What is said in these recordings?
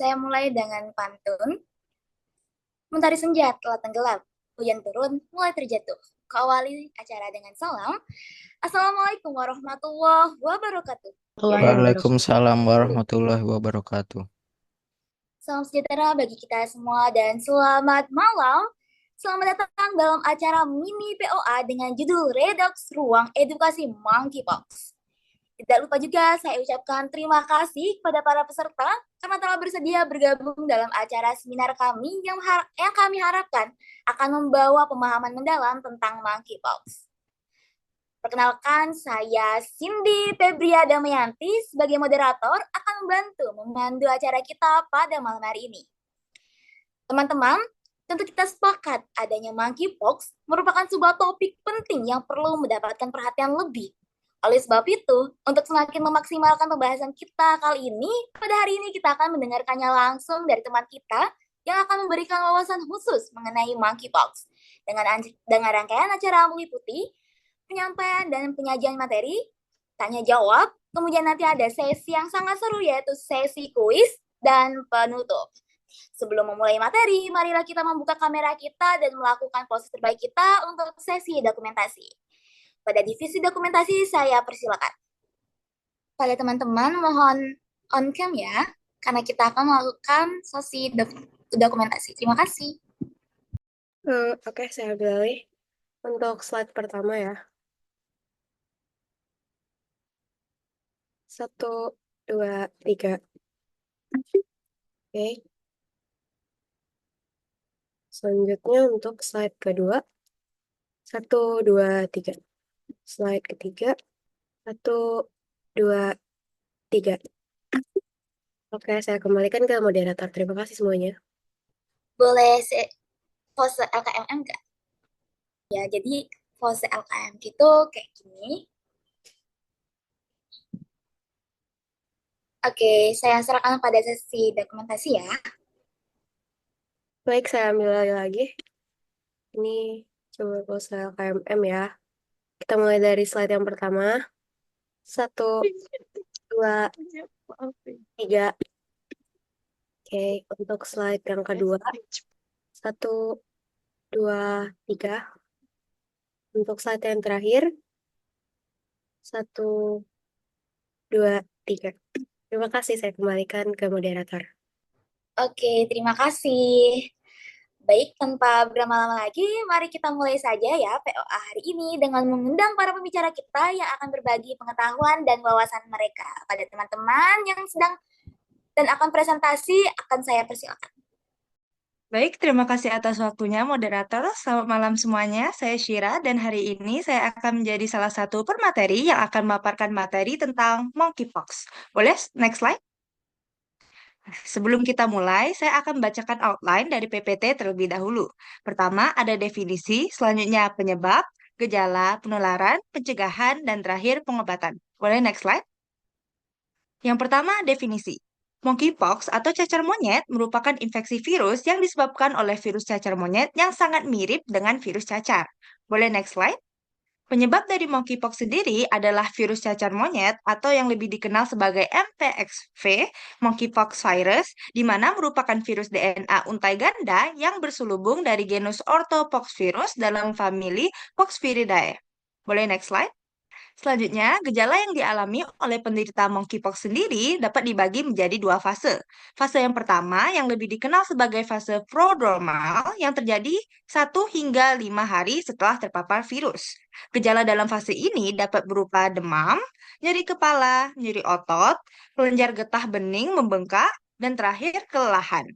Saya mulai dengan pantun. Mentari senja telah tenggelam, hujan turun mulai terjatuh. Kawali acara dengan salam. Assalamualaikum warahmatullahi wabarakatuh. Waalaikumsalam warahmatullahi wabarakatuh. Salam sejahtera bagi kita semua dan selamat malam. Selamat datang dalam acara mini POA dengan judul Redox Ruang Edukasi Monkeypox. Tidak lupa juga saya ucapkan terima kasih kepada para peserta karena telah bersedia bergabung dalam acara seminar kami yang kami harapkan akan membawa pemahaman mendalam tentang monkeypox. Perkenalkan, saya Cindy Febria Damayanti sebagai moderator akan membantu memandu acara kita pada malam hari ini. Teman-teman, tentu kita sepakat adanya monkeypox merupakan sebuah topik penting yang perlu mendapatkan perhatian lebih. Oleh sebab itu, untuk semakin memaksimalkan pembahasan kita kali ini, pada hari ini kita akan mendengarkannya langsung dari teman kita yang akan memberikan wawasan khusus mengenai monkeypox. Dengan rangkaian acara meliputi penyampaian dan penyajian materi, tanya jawab, kemudian nanti ada sesi yang sangat seru yaitu sesi kuis dan penutup. Sebelum memulai materi, marilah kita membuka kamera kita dan melakukan pose terbaik kita untuk sesi dokumentasi. Pada divisi dokumentasi, saya persilakan. Pada teman-teman, mohon on cam ya, karena kita akan melakukan sesi dokumentasi. Terima kasih. Oke, saya ambil untuk slide pertama ya. 1, 2, 3. Oke. Selanjutnya untuk slide kedua. 1, 2, 3. Slide ketiga. 1, 2, 3. Oke, saya kembalikan ke moderator. Terima kasih semuanya. Boleh pose LKMM nggak? Ya, jadi pose LKM itu kayak gini. Oke, saya serahkan pada sesi dokumentasi ya. Baik, saya ambil lagi. Ini coba pose KMM ya. Kita mulai dari slide yang pertama. 1, 2, 3. Oke, untuk slide yang kedua. 1, 2, 3. Untuk slide yang terakhir. 1, 2, 3. Terima kasih, saya kembalikan ke moderator. Oke, terima kasih. Baik, tanpa berlama-lama lagi, mari kita mulai saja ya POA hari ini dengan mengundang para pembicara kita yang akan berbagi pengetahuan dan wawasan mereka. Pada teman-teman yang sedang dan akan presentasi, akan saya persilakan. Baik, terima kasih atas waktunya, moderator. Selamat malam semuanya, saya Shira, dan hari ini saya akan menjadi salah satu pemateri yang akan memaparkan materi tentang monkeypox. Boleh, next slide? Sebelum kita mulai, saya akan membacakan outline dari PPT terlebih dahulu. Pertama, ada definisi, selanjutnya penyebab, gejala, penularan, pencegahan, dan terakhir pengobatan. Boleh, next slide? Yang pertama, definisi. Monkeypox atau cacar monyet merupakan infeksi virus yang disebabkan oleh virus cacar monyet yang sangat mirip dengan virus cacar. Boleh next slide? Penyebab dari monkeypox sendiri adalah virus cacar monyet atau yang lebih dikenal sebagai MPXV, monkeypox virus, di mana merupakan virus DNA untai ganda yang berselubung dari genus Orthopoxvirus dalam famili Poxviridae. Boleh next slide? Selanjutnya, gejala yang dialami oleh penderita monkeypox sendiri dapat dibagi menjadi dua fase. Fase yang pertama yang lebih dikenal sebagai fase prodromal yang terjadi 1 hingga 5 hari setelah terpapar virus. Gejala dalam fase ini dapat berupa demam, nyeri kepala, nyeri otot, kelenjar getah bening membengkak, dan terakhir kelelahan.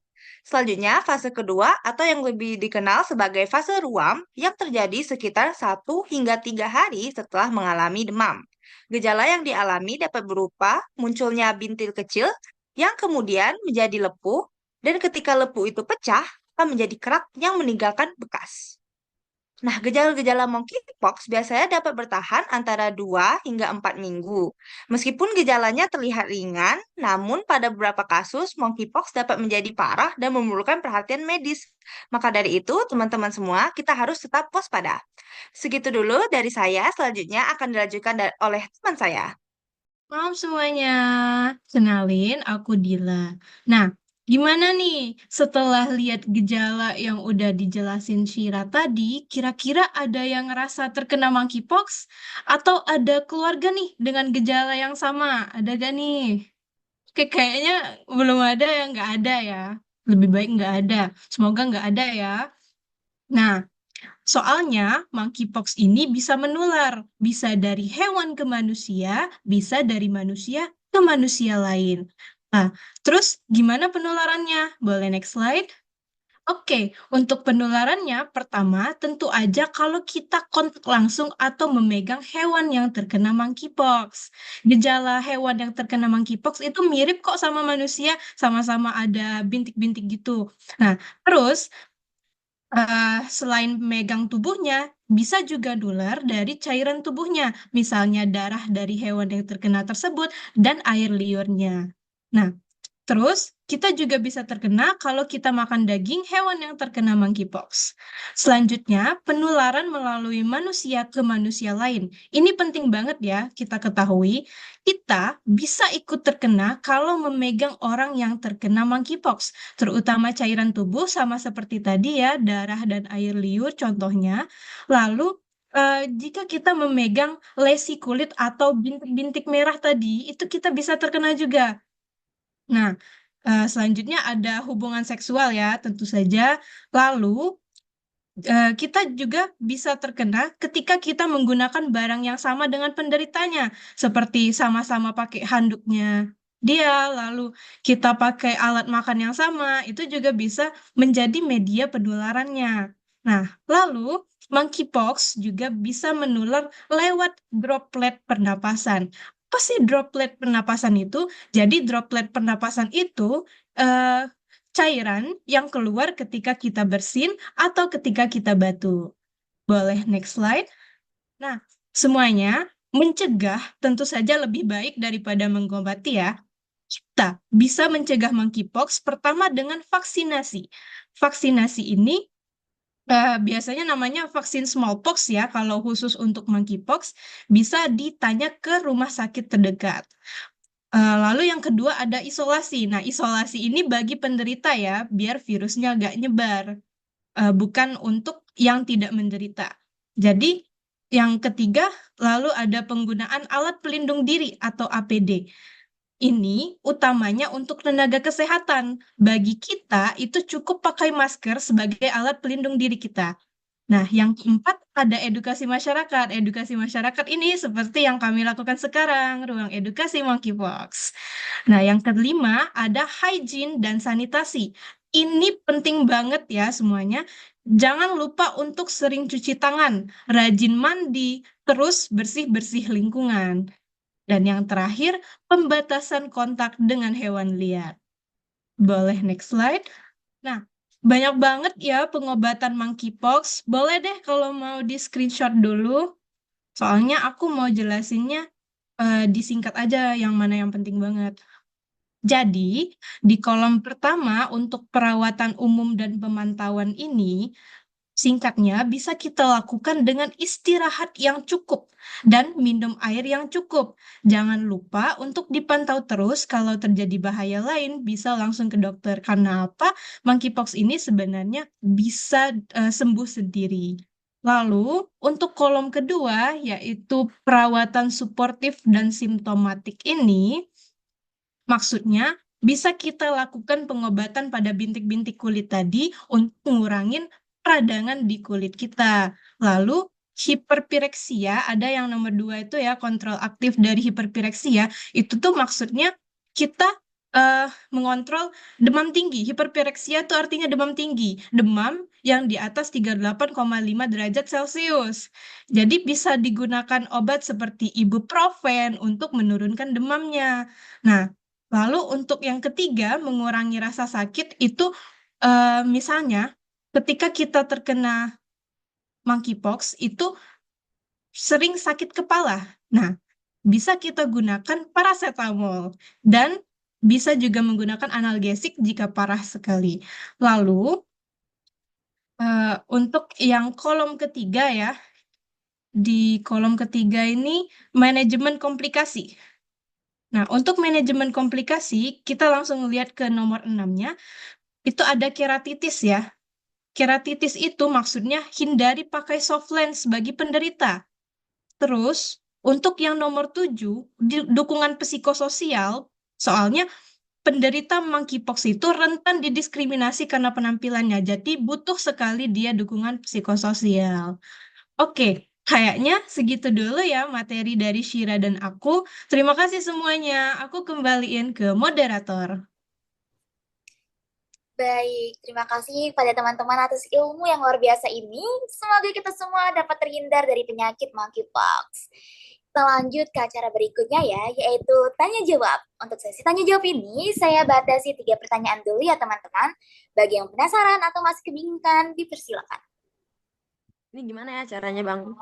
Selanjutnya, fase kedua atau yang lebih dikenal sebagai fase ruam yang terjadi sekitar 1 hingga 3 hari setelah mengalami demam. Gejala yang dialami dapat berupa munculnya bintil kecil yang kemudian menjadi lepuh dan ketika lepuh itu pecah akan menjadi kerak yang meninggalkan bekas. Nah, gejala-gejala monkeypox biasanya dapat bertahan antara 2 hingga 4 minggu. Meskipun gejalanya terlihat ringan, namun pada beberapa kasus monkeypox dapat menjadi parah dan memerlukan perhatian medis. Maka dari itu, teman-teman semua, kita harus tetap waspada. Segitu dulu dari saya, selanjutnya akan dilanjutkan oleh teman saya. Malam semuanya, kenalin aku Dila. Nah, Gimana nih setelah lihat gejala yang udah dijelasin Shira tadi, kira-kira ada yang ngerasa terkena monkeypox atau ada keluarga nih dengan gejala yang sama? Ada gak nih? Kayaknya belum ada ya, nggak ada ya. Lebih baik nggak ada. Semoga nggak ada ya. Nah, soalnya monkeypox ini bisa menular, bisa dari hewan ke manusia, bisa dari manusia ke manusia lain. Nah, terus gimana penularannya? Boleh next slide? Oke, untuk penularannya, pertama tentu aja kalau kita kontak langsung atau memegang hewan yang terkena monkeypox. Gejala hewan yang terkena monkeypox itu mirip kok sama manusia, sama-sama ada bintik-bintik gitu. Nah, terus selain megang tubuhnya, bisa juga nular dari cairan tubuhnya, misalnya darah dari hewan yang terkena tersebut dan air liurnya. Nah, terus, kita juga bisa terkena kalau kita makan daging hewan yang terkena monkeypox. Selanjutnya, penularan melalui manusia ke manusia lain. Ini penting banget ya kita ketahui. Kita bisa ikut terkena kalau memegang orang yang terkena monkeypox, terutama cairan tubuh sama seperti tadi ya, darah dan air liur contohnya. Lalu, jika kita memegang lesi kulit atau bintik-bintik merah tadi, itu kita bisa terkena juga. Nah, selanjutnya ada hubungan seksual ya, tentu saja. Lalu, kita juga bisa terkena ketika kita menggunakan barang yang sama dengan penderitanya, seperti sama-sama pakai handuknya dia, lalu kita pakai alat makan yang sama, itu juga bisa menjadi media penularannya. Nah, lalu monkeypox juga bisa menular lewat droplet pernapasan. Apa sih droplet pernapasan itu? Jadi droplet pernapasan itu eh, cairan yang keluar ketika kita bersin atau ketika kita batuk. Boleh next slide? Nah, semuanya mencegah tentu saja lebih baik daripada mengobati ya. Kita bisa mencegah monkeypox pertama dengan vaksinasi. Vaksinasi ini biasanya namanya vaksin smallpox ya, kalau khusus untuk monkeypox bisa ditanya ke rumah sakit terdekat. Lalu yang kedua ada isolasi. Nah, isolasi ini bagi penderita ya, biar virusnya nggak nyebar, bukan untuk yang tidak menderita. Jadi, yang ketiga, lalu ada penggunaan alat pelindung diri atau APD. Ini utamanya untuk tenaga kesehatan. Bagi kita, itu cukup pakai masker sebagai alat pelindung diri kita. Nah, yang keempat ada edukasi masyarakat. Edukasi masyarakat ini seperti yang kami lakukan sekarang, ruang edukasi monkeypox. Nah, yang kelima ada hygiene dan sanitasi. Ini penting banget ya semuanya. Jangan lupa untuk sering cuci tangan, rajin mandi, terus bersih-bersih lingkungan. Dan yang terakhir, pembatasan kontak dengan hewan liar. Boleh next slide? Nah, banyak banget ya pengobatan monkeypox. Boleh deh kalau mau di screenshot dulu. Soalnya aku mau jelasinnya disingkat aja yang mana yang penting banget. Jadi, di kolom pertama untuk perawatan umum dan pemantauan ini, singkatnya bisa kita lakukan dengan istirahat yang cukup dan minum air yang cukup. Jangan lupa untuk dipantau terus kalau terjadi bahaya lain, bisa langsung ke dokter. Karena apa? Monkeypox ini sebenarnya bisa sembuh sendiri. Lalu, untuk kolom kedua, yaitu perawatan suportif dan simptomatik ini, maksudnya, bisa kita lakukan pengobatan pada bintik-bintik kulit tadi untuk ngurangin peradangan di kulit kita. Lalu, hiperpireksia, ada yang nomor 2 itu ya, kontrol aktif dari hiperpireksia, itu tuh maksudnya kita mengontrol demam tinggi. Hiperpireksia itu artinya demam tinggi. Demam yang di atas 38,5 derajat Celcius. Jadi bisa digunakan obat seperti ibuprofen untuk menurunkan demamnya. Nah, lalu untuk yang ketiga, mengurangi rasa sakit itu misalnya ketika kita terkena monkeypox itu sering sakit kepala. Nah, bisa kita gunakan paracetamol dan bisa juga menggunakan analgesik jika parah sekali. Lalu untuk yang kolom ketiga ya, di kolom ketiga ini manajemen komplikasi. Nah, untuk manajemen komplikasi, kita langsung lihat ke nomor 6-nya, itu ada keratitis ya. Keratitis itu maksudnya hindari pakai soft lens bagi penderita. Terus, untuk yang nomor 7, dukungan psikososial, soalnya penderita monkeypox itu rentan didiskriminasi karena penampilannya, jadi butuh sekali dia dukungan psikososial. Oke, kayaknya segitu dulu ya materi dari Shira dan aku. Terima kasih semuanya. Aku kembaliin ke moderator. Baik, terima kasih pada teman-teman atas ilmu yang luar biasa ini. Semoga kita semua dapat terhindar dari penyakit monkeypox. Kita lanjut ke acara berikutnya ya, yaitu tanya jawab. Untuk sesi tanya jawab ini, saya batasi 3 pertanyaan dulu ya teman-teman. Bagi yang penasaran atau masih kebingungan, dipersilakan. Ini gimana ya caranya, Bang?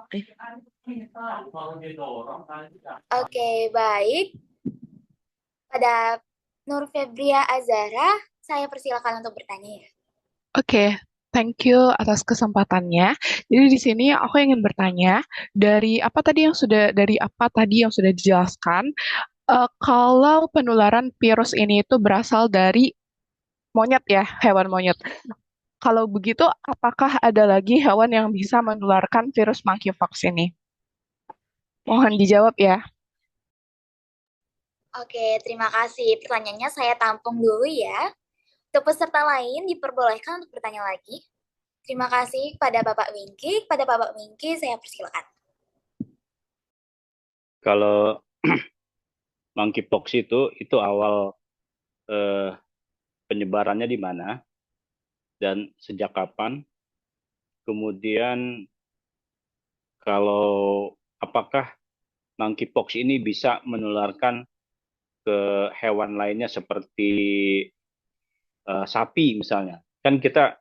Oke, baik. Pada Nur Febria Azara, saya persilakan untuk bertanya ya. Oke, thank you atas kesempatannya. Jadi di sini aku ingin bertanya dari apa tadi yang sudah dijelaskan, kalau penularan virus ini itu berasal dari monyet ya, hewan monyet. Kalau begitu, apakah ada lagi hewan yang bisa menularkan virus monkeypox ini? Mohon dijawab ya. Oke, terima kasih. Pertanyaannya saya tampung dulu ya. Untuk peserta lain diperbolehkan untuk bertanya lagi. Terima kasih pada Bapak Wingki. Pada Bapak Wingki saya persilakan. Kalau monkeypox itu awal penyebarannya di mana dan sejak kapan? Kemudian kalau apakah monkeypox ini bisa menularkan ke hewan lainnya seperti sapi misalnya. Kan kita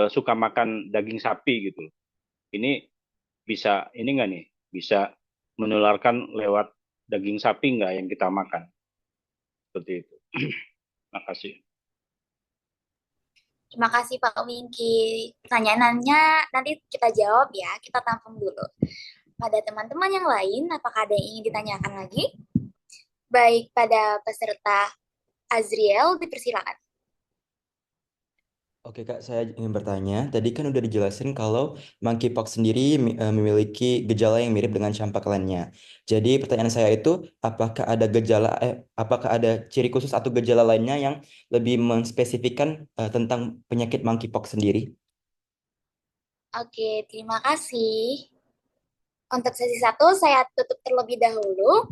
suka makan daging sapi gitu. Ini bisa nggak nih? Bisa menularkan lewat daging sapi nggak yang kita makan? Seperti itu. Terima kasih. Terima kasih Pak Wingki. Pertanyaannya nanti kita jawab ya, kita tampung dulu. Pada teman-teman yang lain, apakah ada yang ingin ditanyakan lagi? Baik, pada peserta Azriel, dipersilakan. Oke Kak, saya ingin bertanya. Tadi kan udah dijelasin kalau monkeypox sendiri memiliki gejala yang mirip dengan campak lainnya. Jadi pertanyaan saya itu, apakah ada ciri khusus atau gejala lainnya yang lebih menspesifikkan tentang penyakit monkeypox sendiri? Oke, terima kasih. Untuk sesi 1 saya tutup terlebih dahulu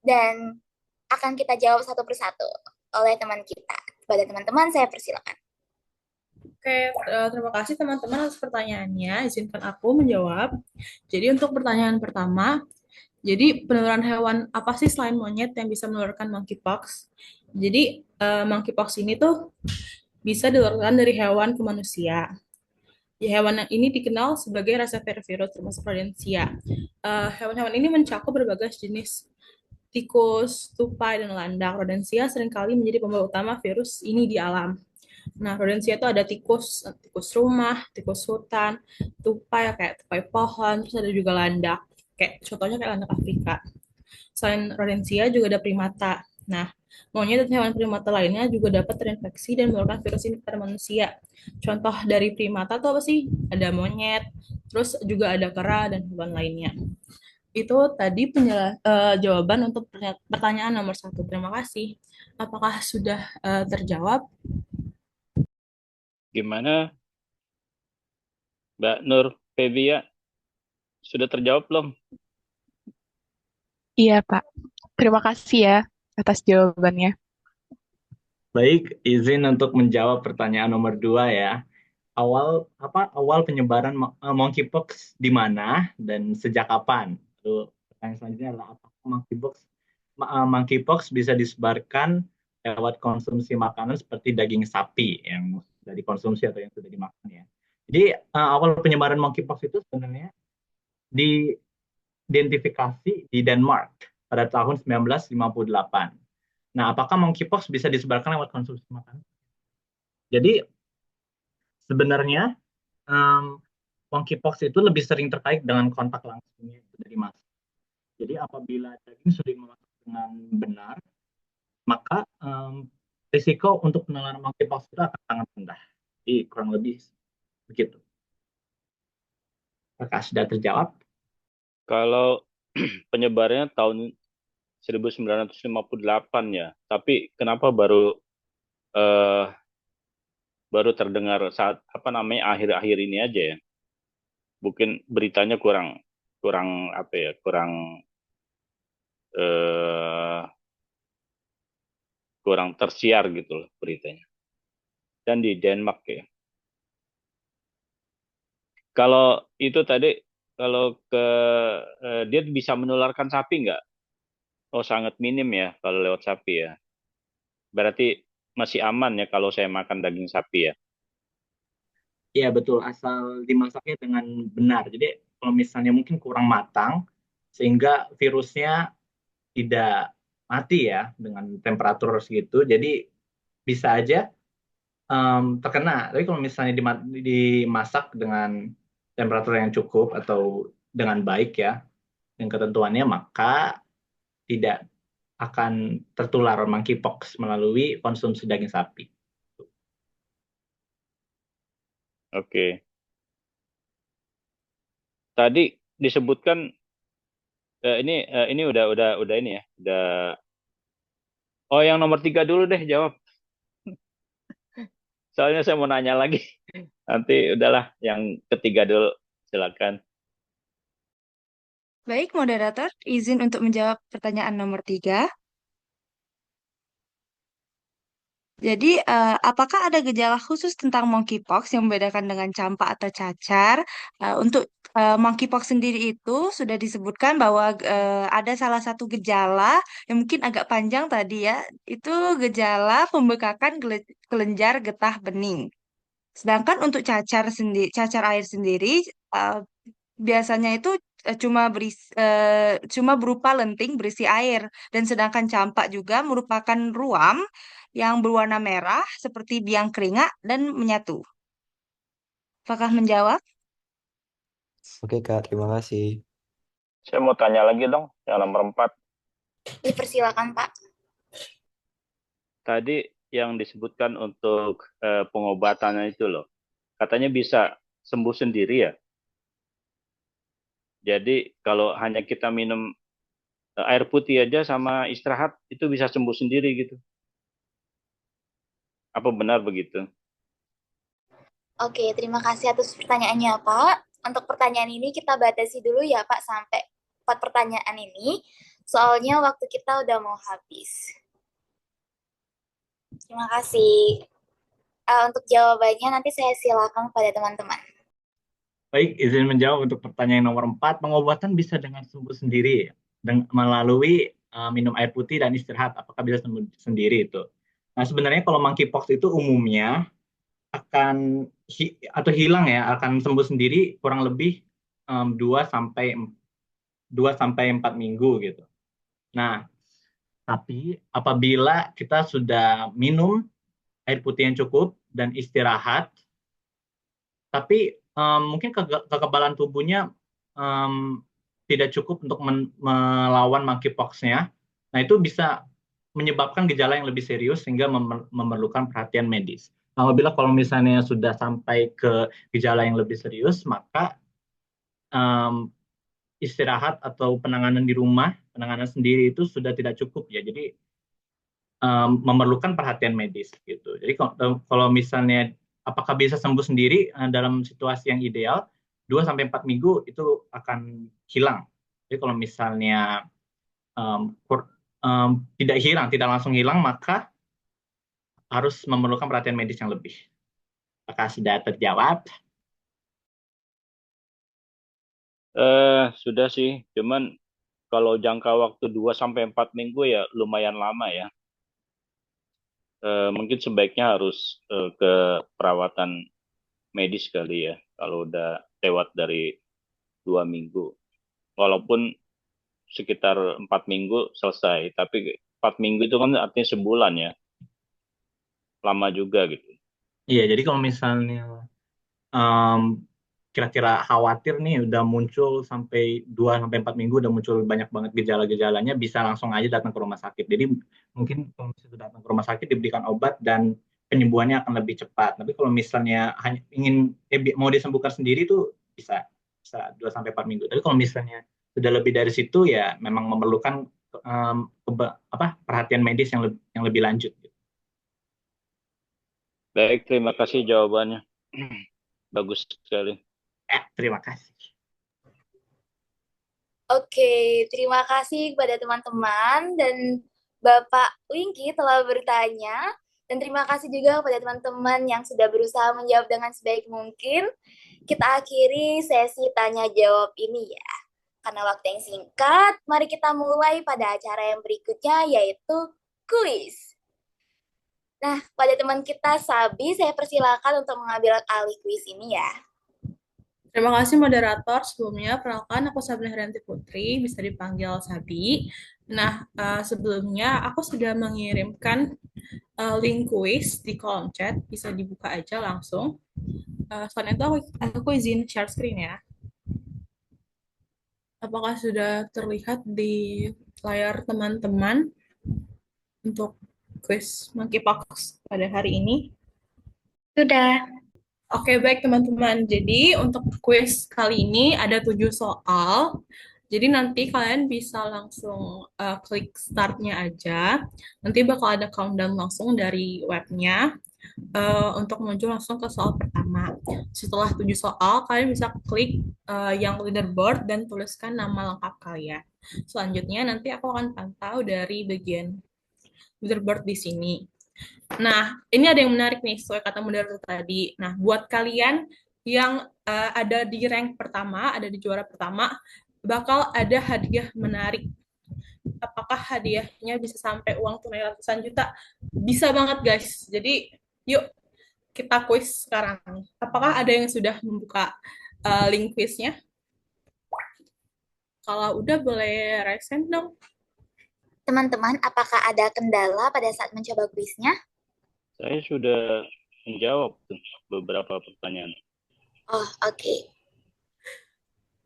dan akan kita jawab satu persatu oleh teman kita. Pada teman-teman saya persilakan. Oke, terima kasih teman-teman atas pertanyaannya. Izinkan aku menjawab. Jadi untuk pertanyaan pertama, jadi penularan hewan apa sih selain monyet yang bisa menularkan monkeypox? Jadi monkeypox ini tuh bisa dinularkan dari hewan ke manusia. Ya, hewan yang ini dikenal sebagai reservoir virus termasuk rodentia. Hewan-hewan ini mencakup berbagai jenis tikus, tupai, dan landak. Rodentia seringkali menjadi pembawa utama virus ini di alam. Nah, rodensia itu ada tikus rumah, tikus hutan, tupai kayak tupai pohon, terus ada juga landak. Contohnya kayak landak Afrika. Selain rodensia juga ada primata. Nah, monyet dan hewan primata lainnya juga dapat terinfeksi dan menularkan virus ini kepada manusia. Contoh dari primata itu apa sih? Ada monyet, terus juga ada kera dan hewan lainnya. Itu tadi jawaban untuk pertanyaan nomor 1. Terima kasih. Apakah sudah terjawab? Gimana Mbak Nur Febia? Sudah terjawab belum? Iya, Pak. Terima kasih ya atas jawabannya. Baik, izin untuk menjawab pertanyaan nomor 2 ya. Awal penyebaran monkeypox di mana dan sejak kapan? Lalu pertanyaan selanjutnya adalah apakah monkeypox bisa disebarkan lewat konsumsi makanan seperti daging sapi yang sudah dikonsumsi atau yang sudah dimakan ya. Jadi awal penyebaran monkeypox itu sebenarnya diidentifikasi di Denmark pada tahun 1958. Nah, apakah monkeypox bisa disebarkan lewat konsumsi makanan? Jadi sebenarnya monkeypox itu lebih sering terkait dengan kontak langsung dari manusia. Jadi apabila daging sudah masuk ke dengan benar, maka risiko untuk penularan monkeypox itu akan sangat rendah. Jadi kurang lebih begitu. Apakah sudah terjawab? Kalau penyebarannya tahun 1958 ya, tapi kenapa baru terdengar saat akhir-akhir ini aja ya? Mungkin beritanya kurang eh, kurang tersiar gitu loh beritanya. Dan di Denmark ya. Kalau itu tadi dia bisa menularkan sapi nggak? Oh, sangat minim ya kalau lewat sapi ya. Berarti masih aman ya kalau saya makan daging sapi ya. Iya betul, asal dimasaknya dengan benar. Jadi kalau misalnya mungkin kurang matang, sehingga virusnya tidak mati ya dengan temperatur segitu, jadi bisa aja terkena. Tapi kalau misalnya dimasak dengan temperatur yang cukup atau dengan baik ya, dengan ketentuannya, maka tidak akan tertular monkeypox melalui konsumsi daging sapi. Oke. Tadi disebutkan ini udah ini ya, udah. Oh, yang nomor 3 dulu deh jawab. Soalnya saya mau nanya lagi. Nanti udahlah yang ketiga dulu. Silakan. Baik, moderator, izin untuk menjawab pertanyaan nomor 3. Jadi, apakah ada gejala khusus tentang monkeypox yang membedakan dengan campak atau cacar? Untuk monkeypox sendiri itu sudah disebutkan bahwa ada salah satu gejala yang mungkin agak panjang tadi ya, itu gejala pembekakan kelenjar getah bening. Sedangkan untuk cacar air sendiri, biasanya itu cuma berupa lenting berisi air, dan sedangkan campak juga merupakan ruam yang berwarna merah seperti biang keringat dan menyatu. Apakah menjawab? Oke Kak, terima kasih. Saya mau tanya lagi dong, yang nomor 4. Dipersilakan, Pak. Tadi yang disebutkan untuk pengobatannya itu loh. Katanya bisa sembuh sendiri ya. Jadi kalau hanya kita minum air putih aja sama istirahat, itu bisa sembuh sendiri gitu. Apa benar begitu? Oke, terima kasih atas pertanyaannya, Pak. Untuk pertanyaan ini kita batasi dulu ya, Pak, sampai 4 pertanyaan ini. Soalnya waktu kita udah mau habis. Terima kasih. Untuk jawabannya nanti saya silakan pada teman-teman. Baik, izin menjawab untuk pertanyaan nomor 4. Pengobatan bisa dengan sembuh sendiri melalui minum air putih dan istirahat. Apakah bisa sembuh sendiri itu? Nah, sebenarnya kalau monkeypox itu umumnya akan hilang ya, akan sembuh sendiri kurang lebih 2 sampai 4 minggu gitu. Nah, tapi apabila kita sudah minum air putih yang cukup dan istirahat, tapi mungkin kekebalan tubuhnya tidak cukup untuk melawan monkeypox-nya. Nah, itu bisa menyebabkan gejala yang lebih serius sehingga memerlukan perhatian medis. Apabila kalau misalnya sudah sampai ke gejala yang lebih serius, maka istirahat atau penanganan di rumah, penanganan sendiri itu sudah tidak cukup ya. Jadi memerlukan perhatian medis gitu. Jadi kalau misalnya apakah bisa sembuh sendiri dalam situasi yang ideal, 2 sampai 4 minggu itu akan hilang. Jadi kalau misalnya tidak hilang, tidak langsung hilang, maka harus memerlukan perhatian medis yang lebih. Apakah sudah terjawab? Sudah sih, cuman kalau jangka waktu 2 sampai 4 minggu ya lumayan lama ya. Mungkin sebaiknya harus ke perawatan medis kali ya kalau udah lewat dari 2 minggu. Walaupun sekitar 4 minggu selesai, tapi 4 minggu itu kan artinya sebulan ya. Lama juga gitu. Iya, jadi kalau misalnya kira-kira khawatir nih udah muncul sampai 2 sampai 4 minggu udah muncul banyak banget gejala-gejalanya, bisa langsung aja datang ke rumah sakit. Jadi mungkin kalau misalnya datang ke rumah sakit diberikan obat dan penyembuhannya akan lebih cepat. Tapi kalau misalnya hanya ingin mau disembuhkan sendiri tuh bisa bisa 2 sampai 4 minggu. Tapi kalau misalnya sudah lebih dari situ ya memang memerlukan perhatian medis yang lebih lanjut. Baik, terima kasih jawabannya. Bagus sekali. Terima kasih. Oke, terima kasih kepada teman-teman dan Bapak Wingky telah bertanya. Dan terima kasih juga kepada teman-teman yang sudah berusaha menjawab dengan sebaik mungkin. Kita akhiri sesi tanya jawab ini ya. Karena waktu yang singkat, mari kita mulai pada acara yang berikutnya yaitu kuis. Nah, pada teman kita Sabi, saya persilakan untuk mengambil alih kuis ini ya. Terima kasih moderator. Sebelumnya, perkenalkan aku Sabrina Herianti Putri, bisa dipanggil Sabi. Nah, sebelumnya aku sudah mengirimkan link kuis di kolom chat, bisa dibuka aja langsung. Selain itu, aku izin share screen ya. Apakah sudah terlihat di layar teman-teman untuk kuis Monkeypox pada hari ini? Sudah. Oke, baik teman-teman. Jadi untuk kuis kali ini ada 7 soal. Jadi nanti kalian bisa langsung klik startnya aja. Nanti bakal ada countdown langsung dari webnya untuk menuju langsung ke soal pertama. Setelah 7 soal, kalian bisa klik yang leaderboard dan tuliskan nama lengkap kalian. Selanjutnya nanti aku akan pantau dari bagian leaderboard di sini. Nah, ini ada yang menarik nih, sesuai kata moderator tadi. Nah, buat kalian yang ada di rank pertama, ada di juara pertama, bakal ada hadiah menarik. Apakah hadiahnya bisa sampai uang tunai ratusan juta? Bisa banget, guys. Jadi, yuk kita kuis sekarang. Apakah ada yang sudah membuka link kuisnya? Kalau udah, boleh raise hand dong. Teman-teman, apakah ada kendala pada saat mencoba kuisnya? Saya sudah menjawab tuh beberapa pertanyaan. Oh, oke.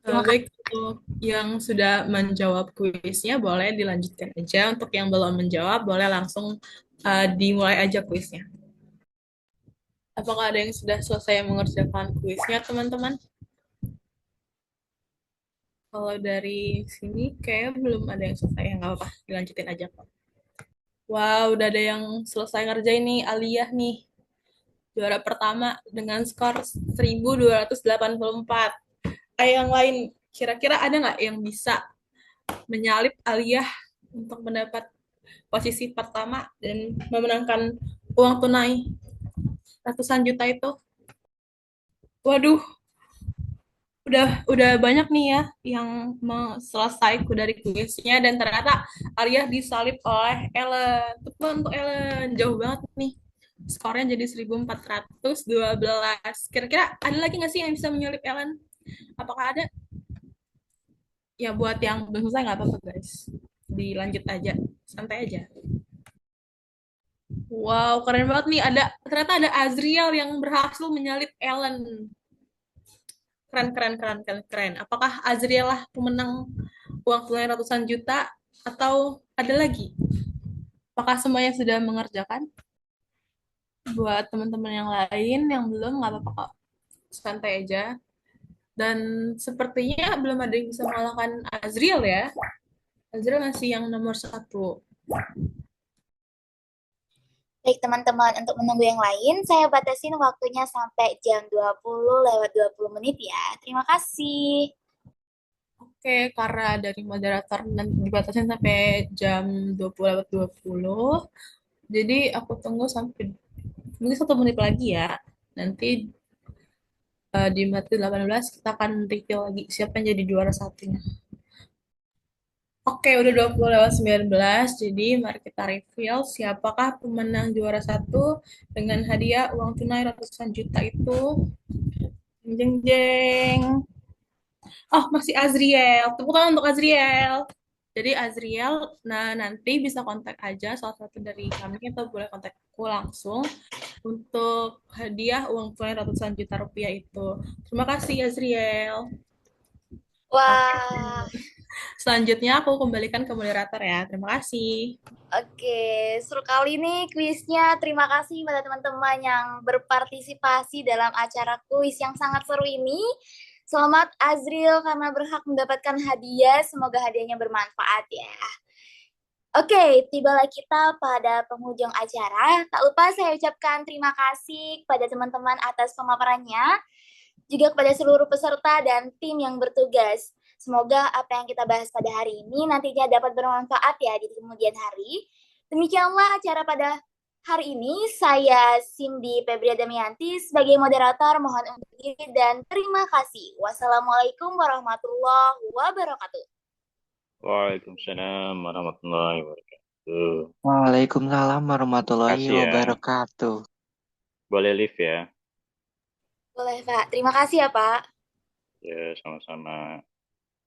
Baik, untuk yang sudah menjawab kuisnya boleh dilanjutkan aja. Untuk yang belum menjawab, boleh langsung dimulai aja kuisnya. Apakah ada yang sudah selesai mengerjakan kuisnya, teman-teman? Kalau dari sini, kayaknya belum ada yang selesai. Nggak apa-apa, dilanjutin aja kok. Wow, udah ada yang selesai ngerjain nih, Aliyah nih. Juara pertama dengan skor 1284. Yang lain, kira-kira ada nggak yang bisa menyalip Aliyah untuk mendapat posisi pertama dan memenangkan uang tunai ratusan juta itu? Waduh, udah banyak nih ya yang selesai dari kuisnya dan ternyata Aliyah disalip oleh Ellen. Tepuk untuk Ellen, jauh banget nih. Skornya jadi 1412. Kira-kira ada lagi nggak sih yang bisa menyalip Ellen? Apakah ada? Ya buat yang belum selesai nggak apa-apa guys. Dilanjut aja, santai aja. Wow, keren banget nih. Ternyata ada Azriel yang berhasil menyalip Ellen. Keren. Apakah Azriel lah pemenang uang tunai ratusan juta atau ada lagi? Apakah semuanya sudah mengerjakan? Buat teman-teman yang lain yang belum, nggak apa-apa kok. Santai aja. Dan sepertinya belum ada yang bisa mengalahkan Azriel ya. Azriel masih yang nomor 1. Baik teman-teman, untuk menunggu yang lain, saya batasin waktunya sampai jam 20:20 ya. Terima kasih. Oke, karena dari moderator nanti dibatasin sampai jam 20:20. Jadi aku tunggu sampai mungkin 1 menit lagi ya. Nanti di menit 18 kita akan review lagi siapa yang jadi juara satunya. Oke, udah 20:19, jadi mari kita reveal siapakah pemenang juara 1 dengan hadiah uang tunai ratusan juta itu. Jeng. Oh, masih Azriel. Tepuk tangan untuk Azriel. Jadi Azriel, nah nanti bisa kontak aja salah satu dari kami atau boleh kontak aku langsung untuk hadiah uang tunai ratusan juta rupiah itu. Terima kasih Azriel. Wah, Selanjutnya aku kembalikan ke moderator ya. Terima kasih. oke, seru kali nih kuisnya. Terima kasih pada teman-teman yang berpartisipasi dalam acara kuis yang sangat seru ini. Selamat Azril karena berhak mendapatkan hadiah. Semoga hadiahnya bermanfaat ya. Oke, tibalah kita pada penghujung acara. Tak lupa saya ucapkan terima kasih kepada teman-teman atas pemaparannya, juga kepada seluruh peserta dan tim yang bertugas. Semoga apa yang kita bahas pada hari ini nantinya dapat bermanfaat ya di kemudian hari. Demikianlah acara pada hari ini. Saya Cindy Febria Damianti sebagai moderator. Mohon undur diri dan terima kasih. Wassalamualaikum warahmatullahi wabarakatuh. Waalaikumsalam warahmatullahi wabarakatuh. Waalaikumsalam warahmatullahi Makasih ya. wabarakatuh. Boleh live ya. Boleh, Pak. Terima kasih ya, Pak. Ya, sama-sama.